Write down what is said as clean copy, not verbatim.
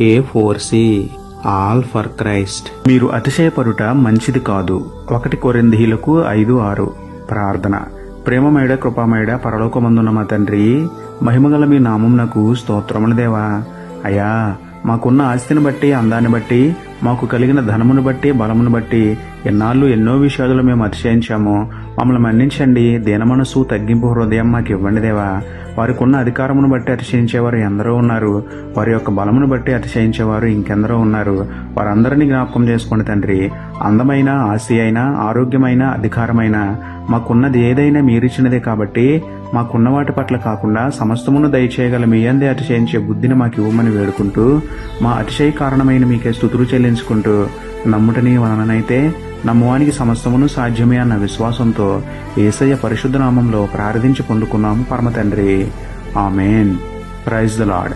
A4C all for Christ. మీరు అతిశయపడుట మంచిది కాదు. 1 కొరింథీయులకు 5:6. ప్రార్థన. ప్రేమమేడ కృపామేడ పరలోకమందున్న మా తండ్రి, మహిమగల మీ నామమునకు స్తోత్రములు దేవా. అయ్యా, మాకున్న ఆస్తిని బట్టి, అందాన్ని బట్టి, మాకు కలిగిన ధనమును బట్టి, బలమును బట్టి ఎన్నాళ్ళు ఎన్నో విషయాలలో మేము అతిశయించాము. మమ్మల్ని మన్నించండి. దీనమనసు, తగ్గింపు హృదయం మాకు ఇవ్వండి దేవా. వారికి ఉన్న అధికారమును బట్టి అతిశయించేవారు ఎందరో ఉన్నారు. వారి యొక్క బలమును బట్టి అతిశయించేవారు ఇంకెందరో ఉన్నారు. వారందరినీ జ్ఞాపకం చేసుకోండి తండ్రి. అందమైన, ఆస్తి అయినా, ఆరోగ్యమైన, అధికారమైన, మాకున్నది ఏదైనా మీరిచ్చినదే కాబట్టి మాకున్న వాటి పట్ల కాకుండా సమస్తమును దయచేయగల మీ అందే అతిశయించే బుద్ధిని మాకు ఇవ్వమని వేడుకుంటూ, మా అతిశయ కారణమైన మీకే స్తుతులు చెల్లించుకుంటూ, నమ్ముటని వలననైతే నమ్మువానికి సమస్తమును సాధ్యమే అన్న విశ్వాసంతో యేసయ్య పరిశుద్ధ నామంలో ప్రార్థించి పొందుకున్నాము పరమ తండ్రి. ఆమెన్. Praise the lord.